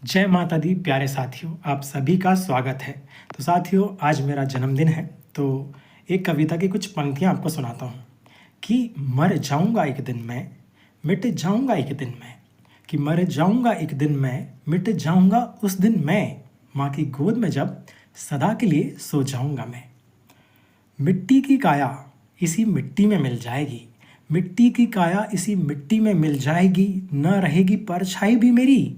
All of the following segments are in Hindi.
जय माता दी प्यारे साथियों, आप सभी का स्वागत है। तो साथियों, आज मेरा जन्मदिन है, तो एक कविता की कुछ पंक्तियाँ आपको सुनाता हूँ कि मर जाऊँगा एक दिन मैं, मिट जाऊँगा एक दिन मैं, कि मर जाऊँगा एक दिन मैं, मिट जाऊँगा उस दिन मैं, माँ की गोद में जब सदा के लिए सो जाऊँगा मैं। मिट्टी की काया इसी मिट्टी में मिल जाएगी, मिट्टी की काया इसी मिट्टी में मिल जाएगी, न रहेगी परछाई भी मेरी,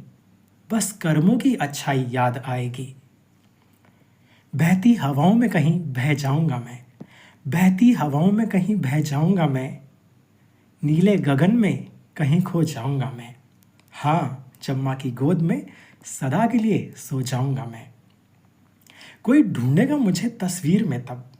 बस कर्मों की अच्छाई याद आएगी। बहती हवाओं में कहीं बह जाऊंगा मैं, बहती हवाओं में कहीं बह जाऊंगा मैं, नीले गगन में कहीं खो जाऊंगा मैं। हाँ, जब माँ की गोद में सदा के लिए सो जाऊंगा मैं। कोई ढूंढेगा मुझे तस्वीर में तब,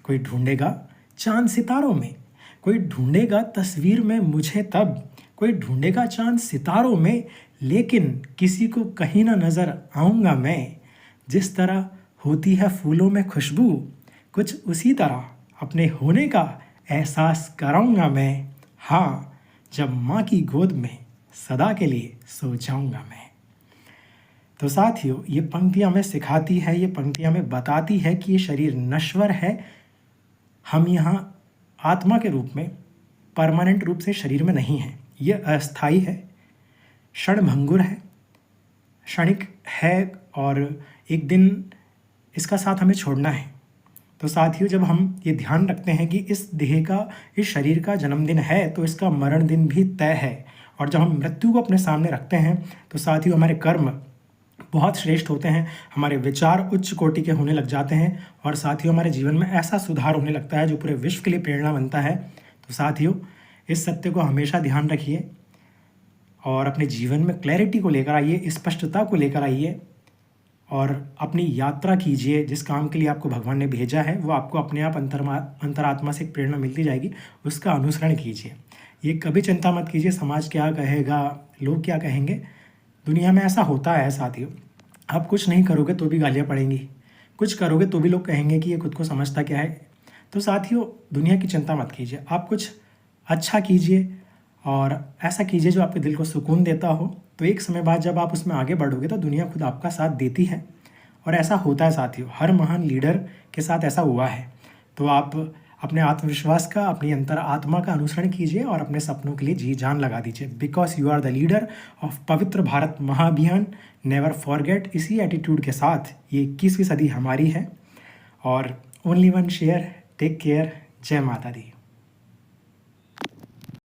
कोई ढूंढेगा चांद सितारों में, कोई ढूंढेगा तस्वीर में मुझे तब, कोई ढूंढेगा चांद सितारों में, लेकिन किसी को कहीं ना नजर आऊंगा मैं। जिस तरह होती है फूलों में खुशबू, कुछ उसी तरह अपने होने का एहसास कराऊंगा मैं। हाँ, जब माँ की गोद में सदा के लिए सो जाऊंगा मैं। तो साथियों, ये पंक्तियाँ हमें सिखाती है, ये पंक्तियाँ हमें बताती है कि ये शरीर नश्वर है। हम यहाँ आत्मा के रूप में परमानेंट रूप से शरीर में नहीं हैं। ये अस्थाई है, क्षणभंगुर है, क्षणिक है, और एक दिन इसका साथ हमें छोड़ना है। तो साथियों, जब हम ये ध्यान रखते हैं कि इस देह का, इस शरीर का जन्मदिन है, तो इसका मरण दिन भी तय है। और जब हम मृत्यु को अपने सामने रखते हैं, तो साथियों हमारे कर्म बहुत श्रेष्ठ होते हैं, हमारे विचार उच्च कोटि के होने लग जाते हैं, और साथियों हमारे जीवन में ऐसा सुधार होने लगता है जो पूरे विश्व के लिए प्रेरणा बनता है। तो साथियों, इस सत्य को हमेशा ध्यान रखिए और अपने जीवन में क्लैरिटी को लेकर आइए, स्पष्टता को लेकर आइए, और अपनी यात्रा कीजिए। जिस काम के लिए आपको भगवान ने भेजा है, वो आपको अपने आप अंतरात्मा से एक प्रेरणा मिलती जाएगी, उसका अनुसरण कीजिए। ये कभी चिंता मत कीजिए समाज क्या कहेगा, लोग क्या कहेंगे। दुनिया में ऐसा होता है साथियों, आप कुछ नहीं करोगे तो भी गालियाँ पड़ेंगी, कुछ करोगे तो भी लोग कहेंगे कि ये खुद को समझता क्या है। तो साथियों, दुनिया की चिंता मत कीजिए, आप कुछ अच्छा कीजिए और ऐसा कीजिए जो आपके दिल को सुकून देता हो। तो एक समय बाद जब आप उसमें आगे बढ़ोगे तो दुनिया खुद आपका साथ देती है, और ऐसा होता है साथियों, हर महान लीडर के साथ ऐसा हुआ है। तो आप अपने आत्मविश्वास का, अपनी अंतर आत्मा का अनुसरण कीजिए और अपने सपनों के लिए जी जान लगा दीजिए। Because you are the leader of Pavitra Bharat महाअभियान, नेवर फॉरगेट। इसी एटीट्यूड के साथ ये 21वीं सदी हमारी है, और only one share, take care. जय माता दी।